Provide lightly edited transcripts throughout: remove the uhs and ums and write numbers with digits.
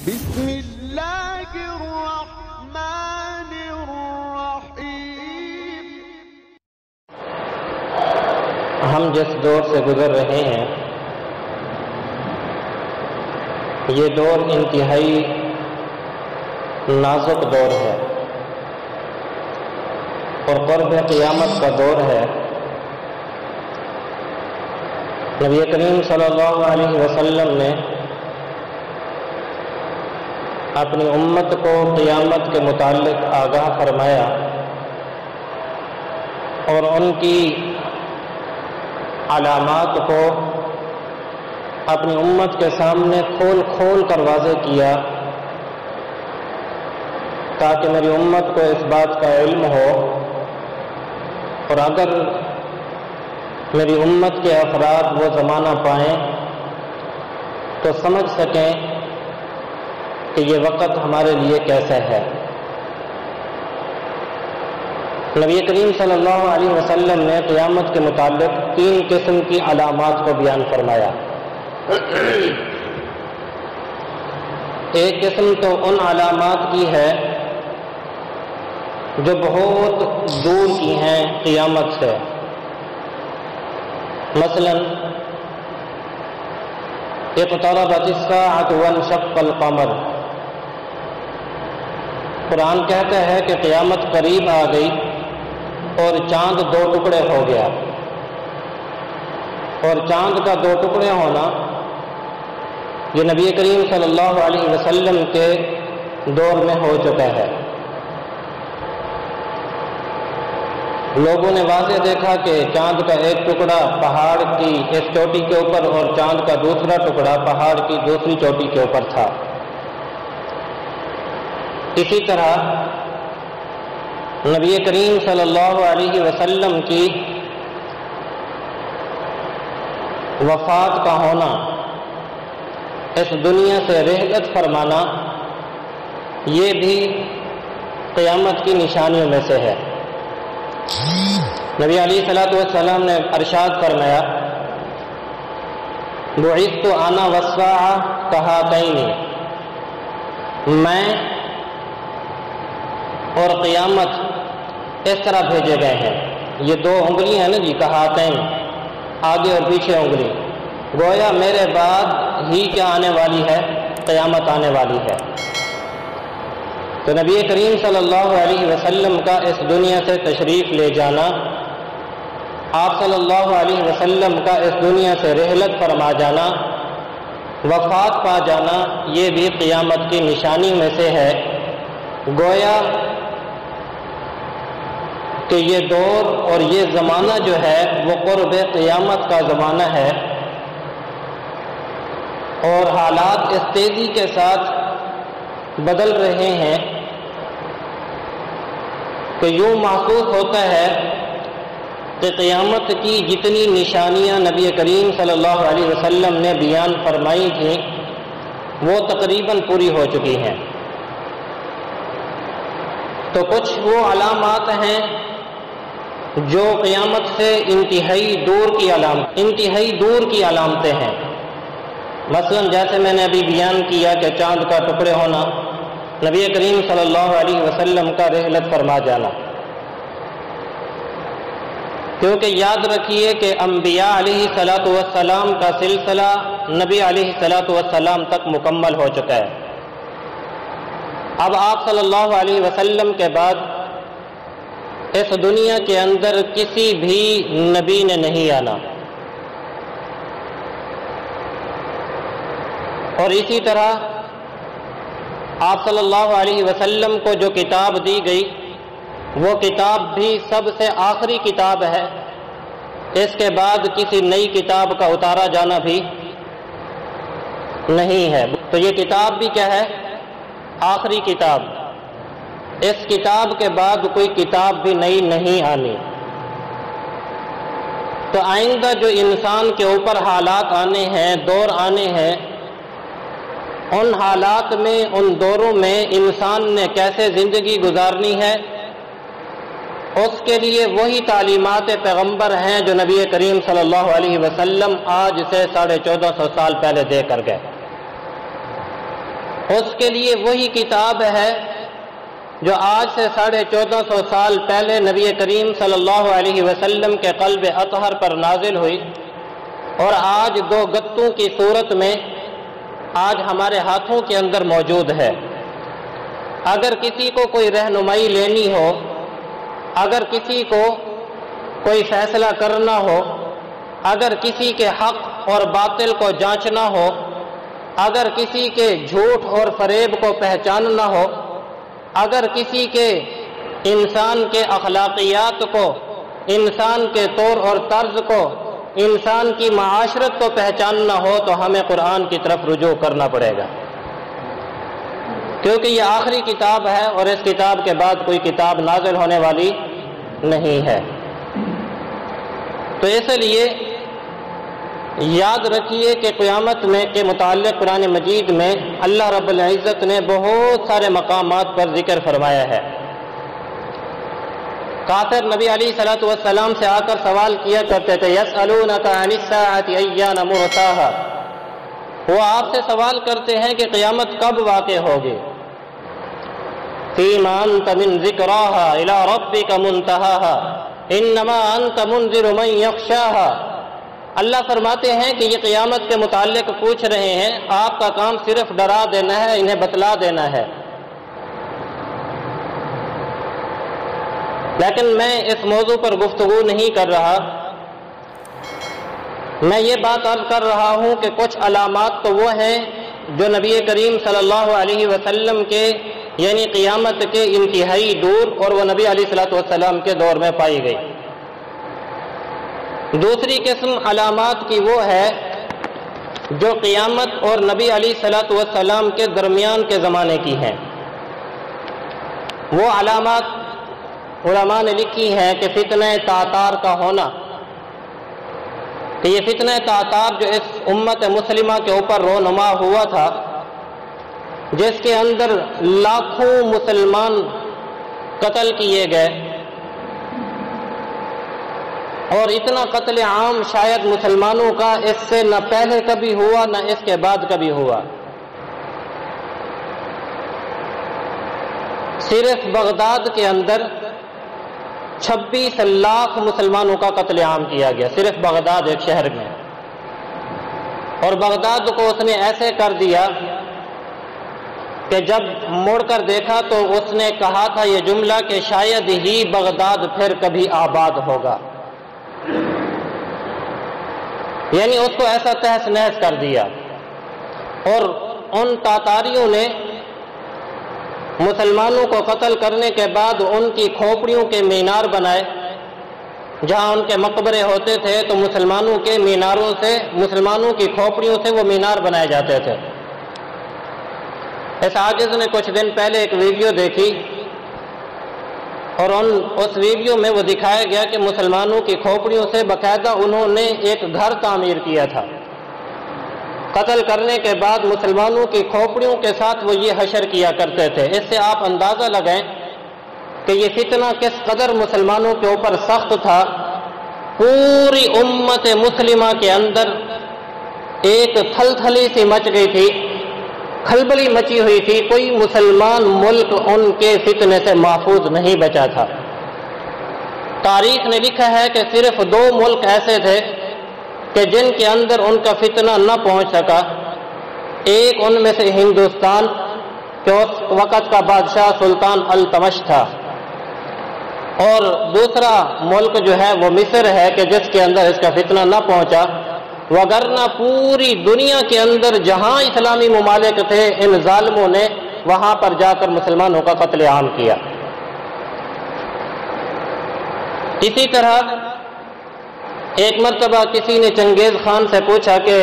بسم اللہ الرحمن الرحیم۔ ہم جس دور سے گزر رہے ہیں یہ دور انتہائی نازک دور ہے اور قرب قیامت کا دور ہے۔ نبی کریم صلی اللہ علیہ وسلم نے اپنی امت کو قیامت کے متعلق آگاہ فرمایا اور ان کی علامات کو اپنی امت کے سامنے کھول کھول کر واضح کیا تاکہ میری امت کو اس بات کا علم ہو، اور اگر میری امت کے افراد وہ زمانہ پائیں تو سمجھ سکیں کہ یہ وقت ہمارے لیے کیسا ہے۔ نبی کریم صلی اللہ علیہ وسلم نے قیامت کے متعلق 3 قسم کی علامات کو بیان فرمایا۔ ایک قسم تو ان علامات کی ہے جو بہت دور کی ہیں قیامت سے، مثلا اقتربت الساعة وانشق القمر، قرآن کہتا ہے کہ قیامت قریب آ گئی اور چاند 2 ٹکڑے ہو گیا، اور چاند کا 2 ٹکڑے ہونا یہ نبی کریم صلی اللہ علیہ وسلم کے دور میں ہو چکا ہے۔ لوگوں نے واضح دیکھا کہ چاند کا ایک ٹکڑا پہاڑ کی اس چوٹی کے اوپر اور چاند کا دوسرا ٹکڑا پہاڑ کی دوسری چوٹی کے اوپر تھا۔ اسی طرح نبی کریم صلی اللہ علیہ وسلم کی وفات کا ہونا، اس دنیا سے رحلت فرمانا، یہ بھی قیامت کی نشانیوں میں سے ہے۔ نبی علیہ الصلوۃ والسلام نے ارشاد فرمایا، بعثت انا والساعة كهاتين، میں اور قیامت اس طرح بھیجے گئے ہیں۔ یہ 2 انگلیاں ہیں نا جی، کہاتین، آگے اور پیچھے انگلی، گویا میرے بعد ہی کیا آنے والی ہے، قیامت آنے والی ہے۔ تو نبی کریم صلی اللہ علیہ وسلم کا اس دنیا سے تشریف لے جانا، آپ صلی اللہ علیہ وسلم کا اس دنیا سے رحلت فرما جانا، وفات پا جانا، یہ بھی قیامت کی نشانی میں سے ہے۔ گویا کہ یہ دور اور یہ زمانہ جو ہے وہ قرب قیامت کا زمانہ ہے، اور حالات اس تیزی کے ساتھ بدل رہے ہیں کہ یوں محسوس ہوتا ہے کہ قیامت کی جتنی نشانیاں نبی کریم صلی اللہ علیہ وسلم نے بیان فرمائی تھیں وہ تقریباً پوری ہو چکی ہیں۔ تو کچھ وہ علامات ہیں جو قیامت سے انتہائی دور کی علامتیں ہیں، مثلا جیسے میں نے ابھی بیان کیا کہ چاند کا ٹکڑے ہونا، نبی کریم صلی اللہ علیہ وسلم کا رحلت فرما جانا، کیونکہ یاد رکھیے کہ انبیاء علیہ الصلوۃ والسلام کا سلسلہ نبی علیہ الصلوۃ والسلام تک مکمل ہو چکا ہے۔ اب آپ صلی اللہ علیہ وسلم کے بعد اس دنیا کے اندر کسی بھی نبی نے نہیں آنا، اور اسی طرح آپ صلی اللہ علیہ وسلم کو جو کتاب دی گئی وہ کتاب بھی سب سے آخری کتاب ہے، اس کے بعد کسی نئی کتاب کا اتارا جانا بھی نہیں ہے۔ تو یہ کتاب بھی کیا ہے؟ آخری کتاب، اس کتاب کے بعد کوئی کتاب بھی نئی نہیں آنی۔ تو آئندہ جو انسان کے اوپر حالات آنے ہیں، دور آنے ہیں، ان حالات میں، ان دوروں میں انسان نے کیسے زندگی گزارنی ہے، اس کے لیے وہی تعلیمات پیغمبر ہیں جو نبی کریم صلی اللہ علیہ وسلم آج سے 1450 سال پہلے دے کر گئے۔ اس کے لیے وہی کتاب ہے جو آج سے 1450 سال پہلے نبی کریم صلی اللہ علیہ وسلم کے قلب اطہر پر نازل ہوئی اور آج 2 گتوں کی صورت میں آج ہمارے ہاتھوں کے اندر موجود ہے۔ اگر کسی کو کوئی رہنمائی لینی ہو، اگر کسی کو کوئی فیصلہ کرنا ہو، اگر کسی کے حق اور باطل کو جانچنا ہو، اگر کسی کے جھوٹ اور فریب کو پہچاننا ہو، اگر کسی کے انسان کے اخلاقیات کو، انسان کے طور اور طرز کو، انسان کی معاشرت کو پہچاننا ہو تو ہمیں قرآن کی طرف رجوع کرنا پڑے گا، کیونکہ یہ آخری کتاب ہے اور اس کتاب کے بعد کوئی کتاب نازل ہونے والی نہیں ہے۔ تو اس لیے یاد رکھیے کہ قیامت میں کے متعلق قرآن مجید میں اللہ رب العزت نے بہت سارے مقامات پر ذکر فرمایا ہے۔ کافر نبی علیہ الصلوۃ والسلام سے آ کر سوال کیا کرتے تھے، یسألونک عن الساعۃ ایان مرساہا، وہ آپ سے سوال کرتے ہیں کہ قیامت کب واقع ہوگی۔ فیما انت من ذکراہا الی ربک منتہاہا انما انت منذر من یخشاہا۔ اللہ فرماتے ہیں کہ یہ قیامت کے متعلق پوچھ رہے ہیں، آپ کا کام صرف ڈرا دینا ہے، انہیں بتلا دینا ہے، لیکن میں اس موضوع پر گفتگو نہیں کر رہا۔ میں یہ بات عرض کر رہا ہوں کہ کچھ علامات تو وہ ہیں جو نبی کریم صلی اللہ علیہ وسلم کے یعنی قیامت کے انتہائی دور اور وہ نبی علیہ الصلوۃ والسلام کے دور میں پائی گئی۔ دوسری قسم علامات کی وہ ہے جو قیامت اور نبی علیہ الصلوۃ والسلام کے درمیان کے زمانے کی ہیں۔ وہ علامات علماء نے لکھی ہیں کہ فتنہ تاتار کا ہونا، کہ یہ فتنہ تاتار جو اس امت مسلمہ کے اوپر رونما ہوا تھا، جس کے اندر لاکھوں مسلمان قتل کیے گئے، اور اتنا قتل عام شاید مسلمانوں کا اس سے نہ پہلے کبھی ہوا نہ اس کے بعد کبھی ہوا۔ صرف بغداد کے اندر 26 لاکھ مسلمانوں کا قتل عام کیا گیا، صرف بغداد ایک شہر میں، اور بغداد کو اس نے ایسے کر دیا کہ جب مڑ کر دیکھا تو اس نے کہا تھا یہ جملہ کہ شاید ہی بغداد پھر کبھی آباد ہوگا، یعنی اس کو ایسا تہس نہس کر دیا۔ اور ان تاتاریوں نے مسلمانوں کو قتل کرنے کے بعد ان کی کھوپڑیوں کے مینار بنائے، جہاں ان کے مقبرے ہوتے تھے تو مسلمانوں کے میناروں سے، مسلمانوں کی کھوپڑیوں سے وہ مینار بنائے جاتے تھے۔ اس عاجز نے کچھ دن پہلے ایک ویڈیو دیکھی اور اس ویڈیو میں وہ دکھایا گیا کہ مسلمانوں کی کھوپڑیوں سے باقاعدہ انہوں نے ایک گھر تعمیر کیا تھا۔ قتل کرنے کے بعد مسلمانوں کی کھوپڑیوں کے ساتھ وہ یہ حشر کیا کرتے تھے۔ اس سے آپ اندازہ لگائیں کہ یہ فتنہ کس قدر مسلمانوں کے اوپر سخت تھا۔ پوری امت مسلمہ کے اندر ایک تھلتھلی سی مچ گئی تھی، کھلبلی مچی ہوئی تھی، کوئی مسلمان ملک ان کے فتنے سے محفوظ نہیں بچا تھا۔ تاریخ نے لکھا ہے کہ صرف 2 ملک ایسے تھے کہ جن کے اندر ان کا فتنہ نہ پہنچ سکا۔ ایک ان میں سے ہندوستان کہ اس وقت کا بادشاہ سلطان التمش تھا، اور دوسرا ملک جو ہے وہ مصر ہے کہ جس کے اندر اس کا فتنہ نہ پہنچا، وگرنہ پوری دنیا کے اندر جہاں اسلامی ممالک تھے ان ظالموں نے وہاں پر جا کر مسلمانوں کا قتل عام کیا۔ اسی طرح ایک مرتبہ کسی نے چنگیز خان سے پوچھا کہ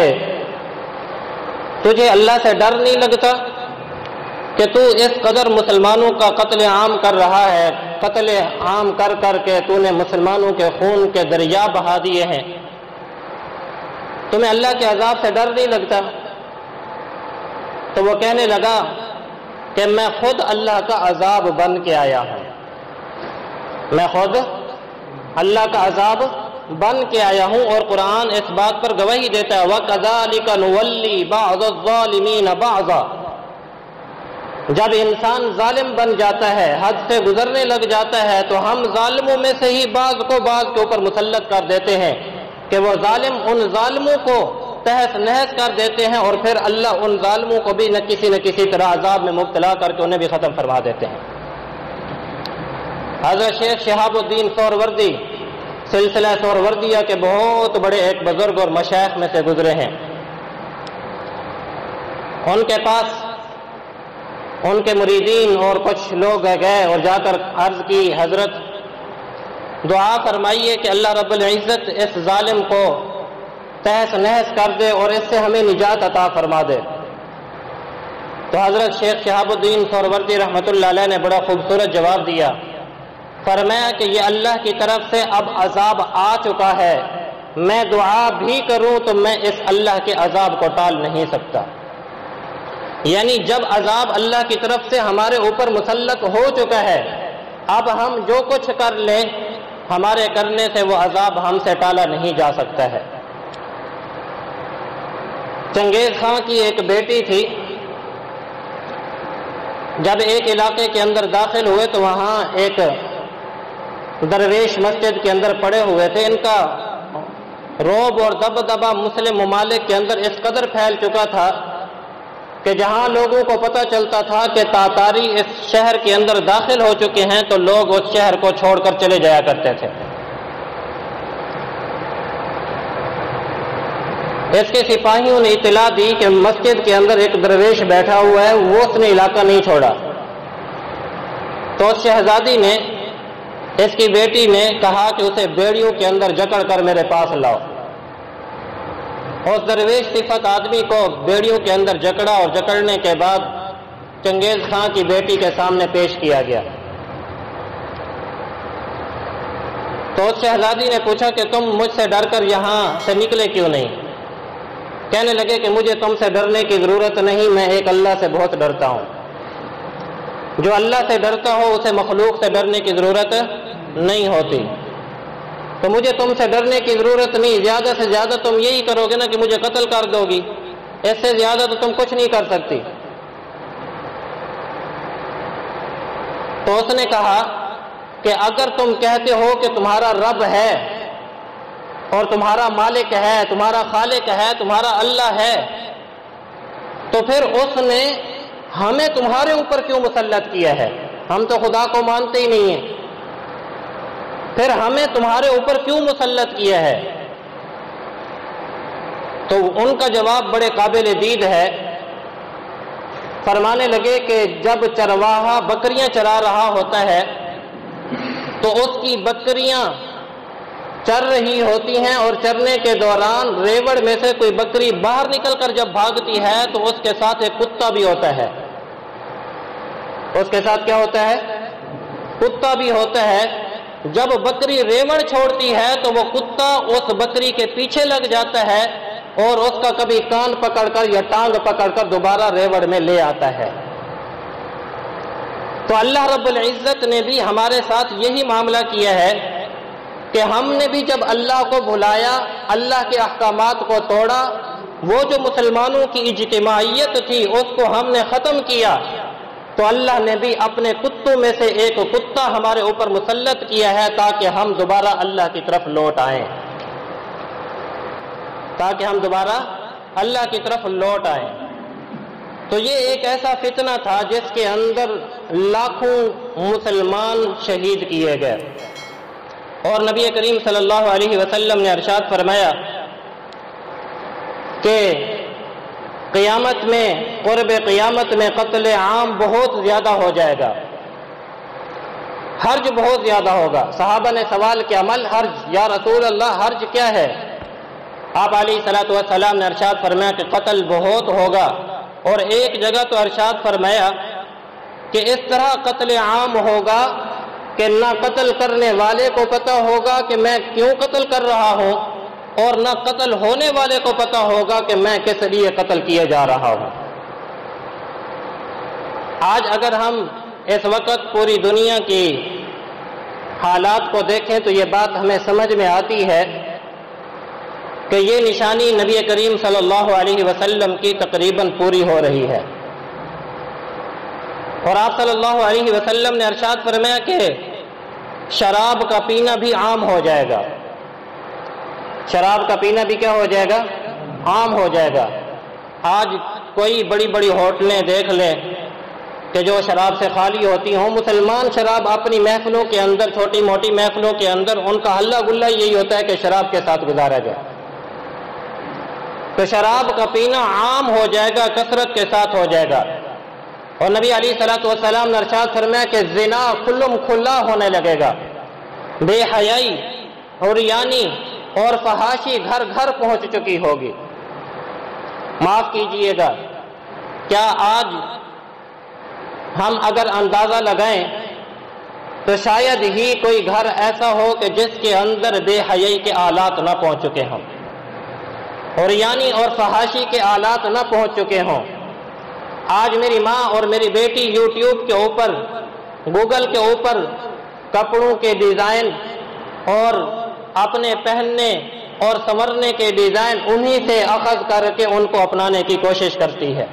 تجھے اللہ سے ڈر نہیں لگتا کہ تو اس قدر مسلمانوں کا قتل عام کر رہا ہے، قتل عام کر کر کے تو نے مسلمانوں کے خون کے دریا بہا دیے ہیں، تمہیں اللہ کے عذاب سے ڈر نہیں لگتا؟ تو وہ کہنے لگا کہ میں خود اللہ کا عذاب بن کے آیا ہوں، میں خود اللہ کا عذاب بن کے آیا ہوں، اور قرآن اس بات پر گواہی دیتا ہے وَكَذَلِكَ نُوَلِّي بَعْضَ الظَّالِمِينَ بَعْضًا، جب انسان ظالم بن جاتا ہے، حد سے گزرنے لگ جاتا ہے، تو ہم ظالموں میں سے ہی بعض کو بعض کے اوپر مسلط کر دیتے ہیں کہ وہ ظالم ان ظالموں کو تہس نہس کر دیتے ہیں، اور پھر اللہ ان ظالموں کو بھی نہ کسی طرح عذاب میں مبتلا کر کے انہیں بھی ختم فرما دیتے ہیں۔ حضرت شیخ شہاب الدین سہروردی سلسلہ سہروردیہ کے بہت بڑے ایک بزرگ اور مشائخ میں سے گزرے ہیں۔ ان کے پاس ان کے مریدین اور کچھ لوگ گئے اور جا کر عرض کی، حضرت دعا فرمائیے کہ اللہ رب العزت اس ظالم کو تہس نہس کر دے اور اس سے ہمیں نجات عطا فرما دے۔ تو حضرت شیخ شہاب الدین سہروردی رحمۃ اللہ علیہ نے بڑا خوبصورت جواب دیا، فرمایا کہ یہ اللہ کی طرف سے اب عذاب آ چکا ہے، میں دعا بھی کروں تو میں اس اللہ کے عذاب کو ٹال نہیں سکتا۔ یعنی جب عذاب اللہ کی طرف سے ہمارے اوپر مسلط ہو چکا ہے، اب ہم جو کچھ کر لیں ہمارے کرنے سے وہ عذاب ہم سے ٹالا نہیں جا سکتا ہے۔ چنگیز خان کی ایک بیٹی تھی، جب ایک علاقے کے اندر داخل ہوئے تو وہاں ایک درویش مسجد کے اندر پڑے ہوئے تھے۔ ان کا رعب اور دبدبہ مسلم ممالک کے اندر اس قدر پھیل چکا تھا کہ جہاں لوگوں کو پتہ چلتا تھا کہ تاتاری اس شہر کے اندر داخل ہو چکے ہیں تو لوگ اس شہر کو چھوڑ کر چلے جایا کرتے تھے۔ اس کے سپاہیوں نے اطلاع دی کہ مسجد کے اندر ایک درویش بیٹھا ہوا ہے، وہ اس نے علاقہ نہیں چھوڑا۔ تو اس شہزادی نے، اس کی بیٹی نے کہا کہ اسے بیڑیوں کے اندر جکڑ کر میرے پاس لاؤ۔ اس درویش صفت آدمی کو بیڑیوں کے اندر جکڑا اور جکڑنے کے بعد چنگیز خان کی بیٹی کے سامنے پیش کیا گیا۔ تو اس شہزادی نے پوچھا کہ تم مجھ سے ڈر کر یہاں سے نکلے کیوں نہیں؟ کہنے لگے کہ مجھے تم سے ڈرنے کی ضرورت نہیں، میں ایک اللہ سے بہت ڈرتا ہوں۔ جو اللہ سے ڈرتا ہو اسے مخلوق سے ڈرنے کی ضرورت نہیں ہوتی، تو مجھے تم سے ڈرنے کی ضرورت نہیں، زیادہ سے زیادہ تم یہی کرو گے نا کہ مجھے قتل کر دو گی، اس سے زیادہ تو تم کچھ نہیں کر سکتی۔ تو اس نے کہا کہ اگر تم کہتے ہو کہ تمہارا رب ہے اور تمہارا مالک ہے، تمہارا خالق ہے، تمہارا اللہ ہے، تو پھر اس نے ہمیں تمہارے اوپر کیوں مسلط کیا ہے؟ ہم تو خدا کو مانتے ہی نہیں ہیں، پھر ہمیں تمہارے اوپر کیوں مسلط کیا ہے؟ تو ان کا جواب بڑے قابل دید ہے۔ فرمانے لگے کہ جب چرواہا بکریاں چرا رہا ہوتا ہے تو اس کی بکریاں چر رہی ہوتی ہیں، اور چرنے کے دوران ریوڑ میں سے کوئی بکری باہر نکل کر جب بھاگتی ہے تو اس کے ساتھ ایک کتا بھی ہوتا ہے۔ اس کے ساتھ کیا ہوتا ہے؟ کتا بھی ہوتا ہے۔ جب بکری ریوڑ چھوڑتی ہے تو وہ کتا اس بکری کے پیچھے لگ جاتا ہے اور اس کا کبھی کان پکڑ کر یا ٹانگ پکڑ کر دوبارہ ریوڑ میں لے آتا ہے۔ تو اللہ رب العزت نے بھی ہمارے ساتھ یہی معاملہ کیا ہے کہ ہم نے بھی جب اللہ کو بھلایا، اللہ کے احکامات کو توڑا، وہ جو مسلمانوں کی اجتماعیت تھی اس کو ہم نے ختم کیا، تو اللہ نے بھی اپنے کتوں میں سے ایک کتا ہمارے اوپر مسلط کیا ہے تاکہ ہم دوبارہ اللہ کی طرف لوٹ آئیں، تاکہ ہم دوبارہ اللہ کی طرف لوٹ آئیں۔ تو یہ ایک ایسا فتنہ تھا جس کے اندر لاکھوں مسلمان شہید کیے گئے، اور نبی کریم صلی اللہ علیہ وسلم نے ارشاد فرمایا کہ قیامت میں، قرب قیامت میں قتل عام بہت زیادہ ہو جائے گا، حرج بہت زیادہ ہوگا۔ صحابہ نے سوال کیا، مل حرج یا رسول اللہ، حرج کیا ہے؟ آپ علیہ الصلوۃ والسلام نے ارشاد فرمایا کہ قتل بہت ہوگا، اور ایک جگہ تو ارشاد فرمایا کہ اس طرح قتل عام ہوگا کہ نہ قتل کرنے والے کو پتہ ہوگا کہ میں کیوں قتل کر رہا ہوں، اور نہ قتل ہونے والے کو پتہ ہوگا کہ میں کس لیے قتل کیے جا رہا ہوں۔ آج اگر ہم اس وقت پوری دنیا کی حالات کو دیکھیں تو یہ بات ہمیں سمجھ میں آتی ہے کہ یہ نشانی نبی کریم صلی اللہ علیہ وسلم کی تقریباً پوری ہو رہی ہے۔ اور آپ صلی اللہ علیہ وسلم نے ارشاد فرمایا کہ شراب کا پینا بھی عام ہو جائے گا. شراب کا پینا بھی کیا ہو جائے گا؟ عام ہو جائے گا. آج کوئی بڑی بڑی ہوٹلیں دیکھ لیں کہ جو شراب سے خالی ہوتی ہوں. مسلمان شراب اپنی محفلوں کے اندر، چھوٹی موٹی محفلوں کے اندر ان کا ہلا گلا یہی ہوتا ہے کہ شراب کے ساتھ گزارا جائے. تو شراب کا پینا عام ہو جائے گا، کثرت کے ساتھ ہو جائے گا. اور نبی علیہ الصلوۃ والسلام نے ارشاد فرمایا کہ زنا کھلم کھلا ہونے لگے گا. بے حیائی، عریانی اور فحاشی گھر گھر پہنچ چکی ہوگی. معاف کیجئے گا، کیا آج ہم اگر اندازہ لگائیں تو شاید ہی کوئی گھر ایسا ہو کہ جس کے اندر بے حیائی کے آلات نہ پہنچ چکے ہوں، عریانی اور فحاشی کے آلات نہ پہنچ چکے ہوں. آج میری ماں اور میری بیٹی یوٹیوب کے اوپر، گوگل کے اوپر کپڑوں کے ڈیزائن اور اپنے پہننے اور سنورنے کے ڈیزائن انہی سے اخذ کر کے ان کو اپنانے کی کوشش کرتی ہے.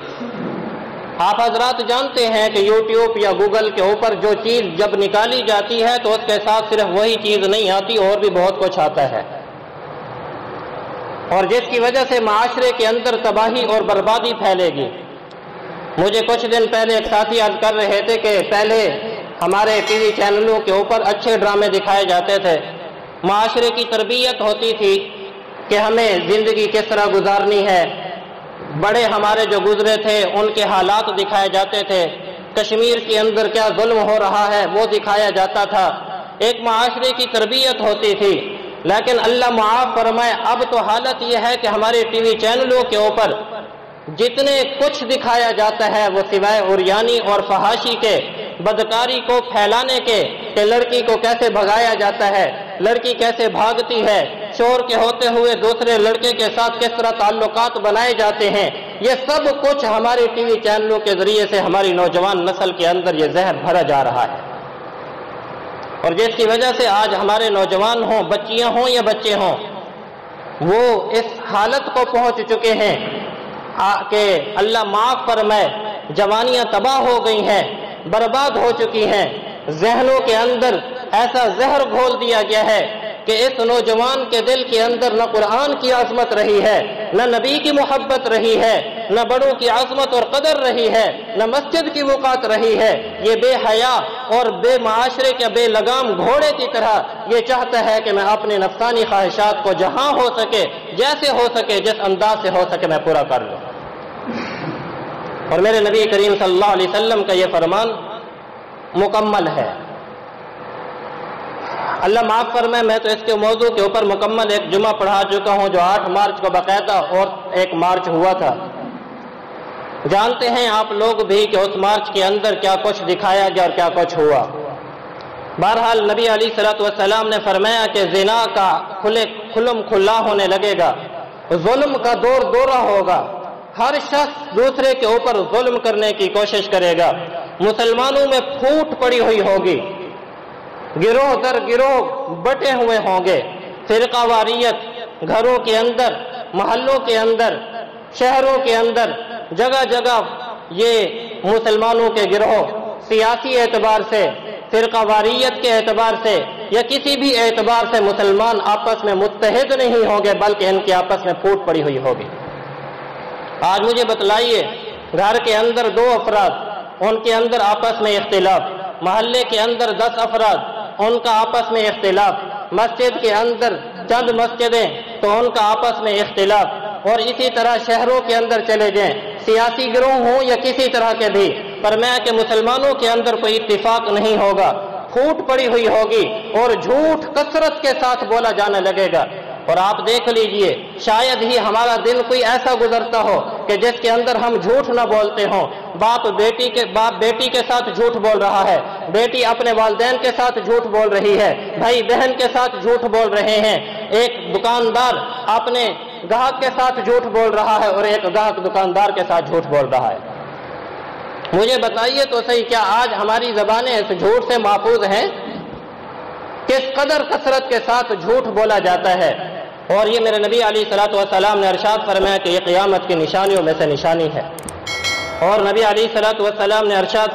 آپ حضرات جانتے ہیں کہ یوٹیوب یا گوگل کے اوپر جو چیز جب نکالی جاتی ہے تو اس کے ساتھ صرف وہی چیز نہیں آتی، اور بھی بہت کچھ آتا ہے، اور جس کی وجہ سے معاشرے کے اندر تباہی اور بربادی پھیلے گی. مجھے کچھ دن پہلے ایک ساتھی عرض کر رہے تھے کہ پہلے ہمارے ٹی وی چینلوں کے اوپر اچھے ڈرامے دکھائے جاتے تھے، معاشرے کی تربیت ہوتی تھی کہ ہمیں زندگی کس طرح گزارنی ہے. بڑے ہمارے جو گزرے تھے ان کے حالات دکھائے جاتے تھے، کشمیر کے اندر کیا ظلم ہو رہا ہے وہ دکھایا جاتا تھا. ایک معاشرے کی تربیت ہوتی تھی. لیکن اللہ معاف فرمائے، اب تو حالت یہ ہے کہ ہمارے ٹی وی چینلوں کے اوپر جتنے کچھ دکھایا جاتا ہے وہ سوائے عریانی اور فحاشی کے، بدکاری کو پھیلانے کے، کہ لڑکی کو کیسے بھگایا جاتا ہے، لڑکی کیسے بھاگتی ہے، شوہر کے ہوتے ہوئے دوسرے لڑکے کے ساتھ کس طرح تعلقات بنائے جاتے ہیں، یہ سب کچھ ہمارے ٹی وی چینلوں کے ذریعے سے ہماری نوجوان نسل کے اندر یہ زہر بھرا جا رہا ہے. اور جس کی وجہ سے آج ہمارے نوجوان ہوں، بچیاں ہوں یا بچے ہوں، وہ اس حالت کو پہنچ چکے ہیں کہ اللہ معاف فرمائے جوانیاں تباہ ہو گئی ہیں، برباد ہو چکی ہیں. ذہنوں کے اندر ایسا زہر گھول دیا گیا ہے کہ اس نوجوان کے دل کے اندر نہ قرآن کی عظمت رہی ہے، نہ نبی کی محبت رہی ہے، نہ بڑوں کی عظمت اور قدر رہی ہے، نہ مسجد کی وقات رہی ہے. یہ بے حیا اور بے معاشرے کے بے لگام گھوڑے کی طرح یہ چاہتا ہے کہ میں اپنے نفسانی خواہشات کو جہاں ہو سکے، جیسے ہو سکے، جس انداز سے ہو سکے میں پورا کر لوں. اور میرے نبی کریم صلی اللہ علیہ وسلم کا یہ فرمان مکمل ہے. اللہ معاف فرمائے، میں تو اس کے موضوع کے اوپر مکمل ایک جمعہ پڑھا چکا ہوں جو 8 مارچ کو باقاعدہ اور 1 مارچ ہوا تھا. جانتے ہیں آپ لوگ بھی کہ اس مارچ کے اندر کیا کچھ دکھایا گیا اور کیا کچھ ہوا. بہرحال نبی علیہ الصلوۃ والسلام نے فرمایا کہ زنا کا کھلم کھلا ہونے لگے گا، ظلم کا دور دورہ ہوگا، ہر شخص دوسرے کے اوپر ظلم کرنے کی کوشش کرے گا. مسلمانوں میں پھوٹ پڑی ہوئی ہوگی، گروہ در گروہ بٹے ہوئے ہوں گے، فرقہ واریت گھروں کے اندر، محلوں کے اندر، شہروں کے اندر، جگہ جگہ یہ مسلمانوں کے گروہ سیاسی اعتبار سے، فرقہ واریت کے اعتبار سے یا کسی بھی اعتبار سے مسلمان آپس میں متحد نہیں ہوں گے، بلکہ ان کی آپس میں پھوٹ پڑی ہوئی ہوگی. آج مجھے بتلائیے، گھر کے اندر 2 افراد، ان کے اندر آپس میں اختلاف، محلے کے اندر 10 افراد، ان کا آپس میں اختلاف، مسجد کے اندر چند مسجدیں تو ان کا آپس میں اختلاف، اور اسی طرح شہروں کے اندر چلے جائیں، سیاسی گروہ ہوں یا کسی طرح کے بھی، فرمایا کہ مسلمانوں کے اندر کوئی اتفاق نہیں ہوگا، پھوٹ پڑی ہوئی ہوگی اور جھوٹ کثرت کے ساتھ بولا جانے لگے گا. اور آپ دیکھ لیجئے، شاید ہی ہمارا دن کوئی ایسا گزرتا ہو کہ جس کے اندر ہم جھوٹ نہ بولتے ہوں. باپ بیٹی کے ساتھ جھوٹ بول رہا ہے، بیٹی اپنے والدین کے ساتھ جھوٹ بول رہی ہے، بھائی بہن کے ساتھ جھوٹ بول رہے ہیں، ایک دکاندار اپنے گاہک کے ساتھ جھوٹ بول رہا ہے اور ایک گاہک دکاندار کے ساتھ جھوٹ بول رہا ہے. مجھے بتائیے تو صحیح، کیا آج ہماری زبانیں اس جھوٹ سے محفوظ ہیں؟ کس قدر کثرت کے ساتھ جھوٹ بولا جاتا ہے. اور یہ میرے نبی علیہ الصلوۃ والسلام نے ارشاد فرمایا کہ یہ قیامت کی نشانیوں میں سے نشانی ہے. اور نبی علیہ الصلوۃ والسلام نے ارشاد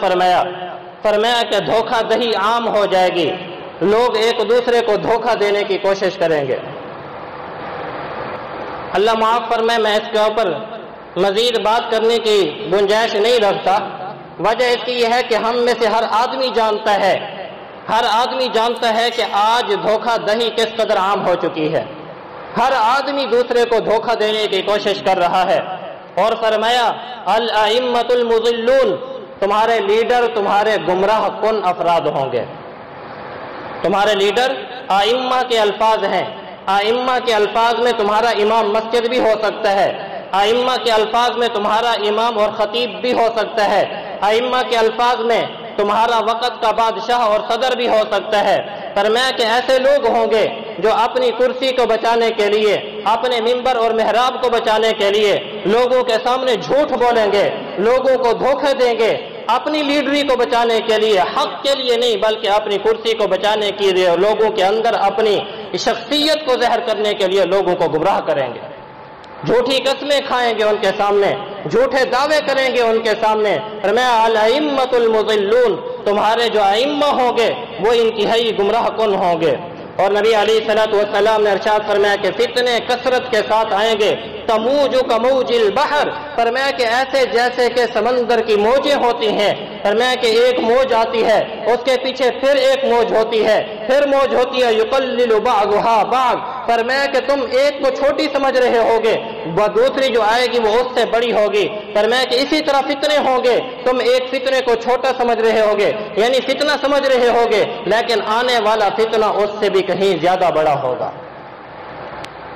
فرمایا کہ دھوکہ دہی عام ہو جائے گی، لوگ ایک دوسرے کو دھوکہ دینے کی کوشش کریں گے۔ اللہ معاف فرمائے، میں اس کے اوپر مزید بات کرنے کی گنجائش نہیں رکھتا۔ وجہ اس کی یہ ہے کہ ہم میں سے ہر آدمی جانتا ہے کہ آج دھوکہ دہی کس قدر عام ہو چکی ہے۔ ہر آدمی دوسرے کو دھوکہ دینے کی کوشش کر رہا ہے، اور فرمایا الائمۃ المضلون، تمہارے لیڈر تمہارے گمراہ کن افراد ہوں گے۔ تمہارے لیڈر ائمہ کے الفاظ ہیں، ائمہ کے الفاظ میں تمہارا امام مسجد بھی ہو سکتا ہے، ائمہ کے الفاظ میں تمہارا امام اور خطیب بھی ہو سکتا ہے، ائمہ کے الفاظ میں تمہارا وقت کا بادشاہ اور صدر بھی ہو سکتا ہے۔ فرمایا کہ ایسے لوگ ہوں گے جو اپنی کرسی کو بچانے کے لیے، اپنے منبر اور محراب کو بچانے کے لیے لوگوں کے سامنے جھوٹ بولیں گے، لوگوں کو دھوکے دیں گے، اپنی لیڈری کو بچانے کے لیے، حق کے لیے نہیں بلکہ اپنی کرسی کو بچانے کے لیے لوگوں کے اندر اپنی شخصیت کو ظاہر کرنے کے لیے لوگوں کو گمراہ کریں گے، جھوٹی قسمیں کھائیں گے ان کے سامنے، جھوٹے دعوے کریں گے ان کے سامنے۔ فرمایا الائمۃ المضلون، تمہارے جو ائمہ ہوں گے وہ انتہائی گمراہ کن ہوں گے۔ اور نبی علیہ الصلوۃ والسلام نے ارشاد فرمایا کہ فتنے کثرت کے ساتھ آئیں گے، تموج کموج البحر، فرمایا کہ ایسے جیسے کہ سمندر کی موجیں ہوتی ہیں۔ فرمایا کہ ایک موج آتی ہے، اس کے پیچھے پھر ایک موج ہوتی ہے، پھر موج ہوتی ہے، یقلل بعضها بعض، فرمایا کہ تم ایک کو چھوٹی سمجھ رہے ہوگے، وہ دوسری جو آئے گی وہ اس سے بڑی ہوگی۔ فرمایا کہ اسی طرح فتنے ہوں گے، تم ایک فتنے کو چھوٹا سمجھ رہے ہوگے، یعنی فتنہ سمجھ رہے ہوگے، لیکن آنے والا فتنہ اس سے بھی کہیں زیادہ بڑا ہوگا۔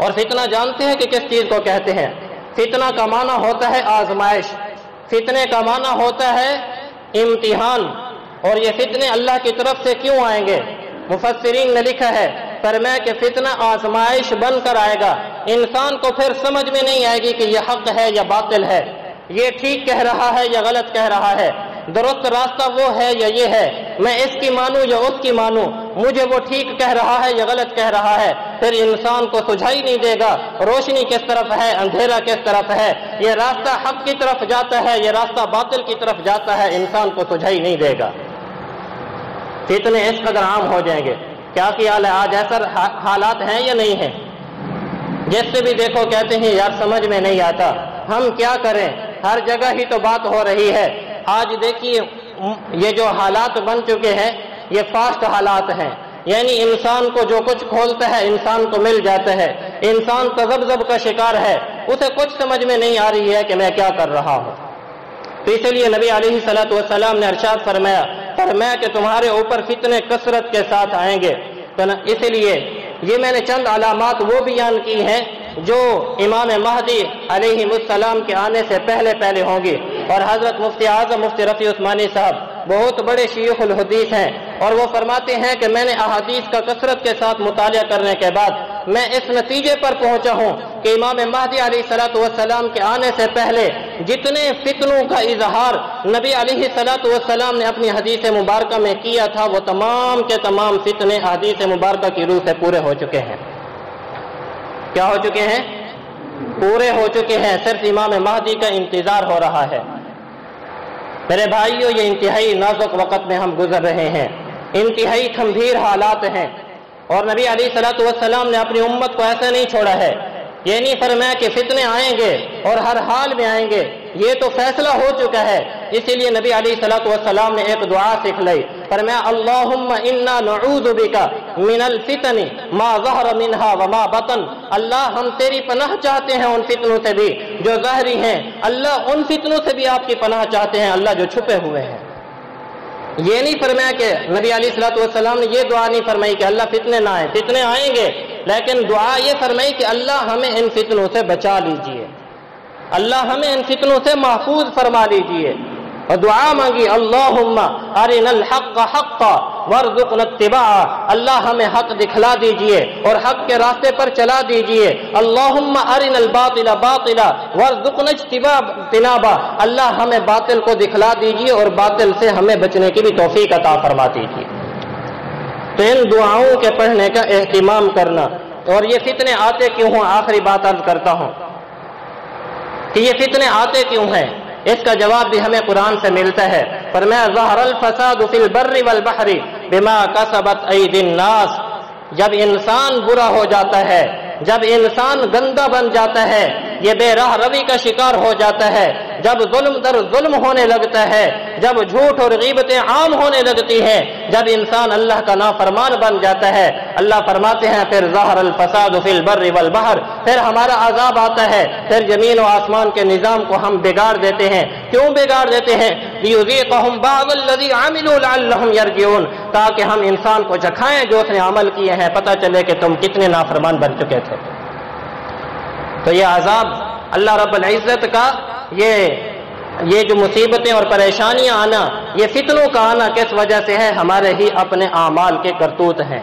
اور فتنہ جانتے ہیں کہ کس چیز کو کہتے ہیں؟ فتنہ کا معنی ہوتا ہے آزمائش، فتنے کا معنی ہوتا ہے امتحان۔ اور یہ فتنے اللہ کی طرف سے کیوں آئیں گے؟ مفسرین نے لکھا ہے، فرمایا کہ فتنہ آزمائش بن کر آئے گا، انسان کو پھر سمجھ میں نہیں آئے گی کہ یہ حق ہے یا باطل ہے، یہ ٹھیک کہہ رہا ہے یا غلط کہہ رہا ہے، درست راستہ وہ ہے یا یہ ہے، میں اس کی مانوں یا اس کی مانوں، مجھے وہ ٹھیک کہہ رہا ہے یا غلط کہہ رہا ہے۔ پھر انسان کو سجھائی نہیں دے گا روشنی کس طرف ہے، اندھیرا کس طرف ہے، یہ راستہ حق کی طرف جاتا ہے، یہ راستہ باطل کی طرف جاتا ہے، انسان کو سجھائی نہیں دے گا۔ فتنے اس قدر عام ہو جائیں گے۔ کیا خیال ہے آج ایسا حالات ہیں یا نہیں ہیں؟ جس سے بھی دیکھو کہتے ہیں یار سمجھ میں نہیں آتا، ہم کیا کریں، ہر جگہ ہی تو بات ہو رہی ہے۔ آج دیکھیے یہ جو حالات بن چکے ہیں یہ فاسٹ حالات ہیں، یعنی انسان کو جو کچھ کھولتا ہے انسان کو مل جاتا ہے، انسان تذبذب کا شکار ہے، اسے کچھ سمجھ میں نہیں آ رہی ہے کہ میں کیا کر رہا ہوں۔ تو اس لیے نبی علیہ الصلوۃ والسلام نے ارشاد فرمایا کہ تمہارے اوپر فتنے کثرت کے ساتھ آئیں گے۔ تو اس لیے یہ میں نے چند علامات وہ بیان کی ہیں جو امام مہدی علیہ السلام کے آنے سے پہلے ہوں گی۔ اور حضرت مفتی اعظم مفتی رفیع عثمانی صاحب بہت بڑے شیوخ الحدیث ہیں، اور وہ فرماتے ہیں کہ میں نے احادیث کا کثرت کے ساتھ مطالعہ کرنے کے بعد میں اس نتیجے پر پہنچا ہوں کہ امام مہدی علیہ الصلوۃ والسلام کے آنے سے پہلے جتنے فتنوں کا اظہار نبی علیہ الصلوۃ والسلام نے اپنی حدیث مبارکہ میں کیا تھا وہ تمام کے تمام فتنے حدیث مبارکہ کی روح سے پورے ہو چکے ہیں۔ کیا ہو چکے ہیں؟ پورے ہو چکے ہیں، صرف امام مہدی کا انتظار ہو رہا ہے۔ میرے بھائیوں، یہ انتہائی نازک وقت میں ہم گزر رہے ہیں، انتہائی گھمبیر حالات ہیں، اور نبی علیہ الصلوۃ والسلام نے اپنی امت کو ایسا نہیں چھوڑا ہے۔ یہ نہیں فرمایا کہ فتنے آئیں گے اور ہر حال میں آئیں گے، یہ تو فیصلہ ہو چکا ہے۔ اسی لیے نبی علیہ الصلوۃ والسلام نے ایک دعا سکھ لی، فرمایا اللہم انا نعوذ بک من الفتن ما ظہر منها وما بطن، اللہ ہم تیری پناہ چاہتے ہیں ان فتنوں سے بھی جو ظاہری ہیں، اللہ ان فتنوں سے بھی آپ کی پناہ چاہتے ہیں اللہ جو چھپے ہوئے ہیں۔ یہ نہیں فرمایا کہ نبی علیہ الصلوۃ والسلام نے یہ دعا نہیں فرمائی کہ اللہ فتنے نہ آئے، فتنے آئیں گے، لیکن دعا یہ فرمائی کہ اللہ ہمیں ان فتنوں سے بچا لیجئے، اللہ ہمیں ان فتنوں سے محفوظ فرما لیجئے۔ اور دعا مانگی اللہم ارنا الحق حقا وارزقنا اتباعہ، اللہ ہمیں حق دکھلا دیجئے اور حق کے راستے پر چلا دیجئے۔ اللہم ارنا الباطل باطلا وارزقنا اجتنابہ، اللہ ہمیں باطل کو دکھلا دیجئے اور باطل سے ہمیں بچنے کی بھی توفیق عطا فرما دیجئے۔ تو ان دعاؤں کے پڑھنے کا اہتمام کرنا۔ اور یہ فتنے آتے کیوں ہوں؟ آخری بات عرض کرتا ہوں کہ یہ فتنے آتے کیوں ہیں؟ اس کا جواب بھی ہمیں قرآن سے ملتا ہے۔ فرمایا ظہر الفساد فی البر والبحر بما کسبت ایدی الناس، جب انسان برا ہو جاتا ہے، جب انسان گندا بن جاتا ہے، یہ بے راہ روی کا شکار ہو جاتا ہے، جب ظلم در ظلم ہونے لگتا ہے، جب جھوٹ اور غیبتیں عام ہونے لگتی ہیں، جب انسان اللہ کا نافرمان بن جاتا ہے، اللہ فرماتے ہیں پھر ظہر الفساد فی البر والبحر، پھر ہمارا عذاب آتا ہے، پھر زمین و آسمان کے نظام کو ہم بگاڑ دیتے ہیں۔ کیوں بگاڑ دیتے ہیں؟ لیذیقہم بعض الذی عملوا لعلہم یرجعون، تاکہ ہم انسان کو چکھائیں جو اس نے عمل کیے ہیں، پتہ چلے کہ تم کتنے نافرمان بن چکے تھے۔ تو یہ عذاب اللہ رب العزت کا، یہ جو مصیبتیں اور پریشانیاں آنا، یہ فتنوں کا آنا کس وجہ سے ہے؟ ہمارے ہی اپنے اعمال کے کرتوت ہیں۔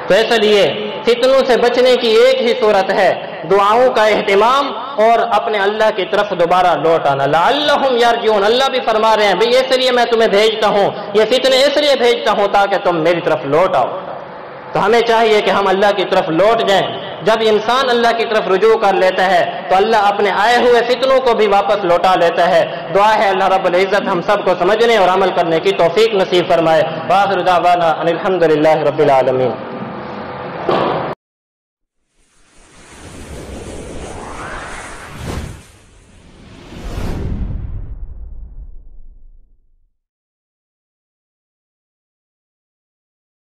تو اس لیے فتنوں سے بچنے کی ایک ہی صورت ہے، دعاؤں کا اہتمام اور اپنے اللہ کی طرف دوبارہ لوٹ آنا۔ لعلہم یرجعون، اللہ بھی فرما رہے ہیں بھئی اس لیے میں تمہیں بھیجتا ہوں، یہ فتنے اس لیے بھیجتا ہوں تاکہ تم میری طرف لوٹ آؤ۔ تو ہمیں چاہیے کہ ہم اللہ کی طرف لوٹ جائیں۔ جب انسان اللہ کی طرف رجوع کر لیتا ہے تو اللہ اپنے آئے ہوئے فتنوں کو بھی واپس لوٹا لیتا ہے۔ دعا ہے اللہ رب العزت ہم سب کو سمجھنے اور عمل کرنے کی توفیق نصیب فرمائے۔ وآخر دعوانا ان الحمد للہ رب العالمین۔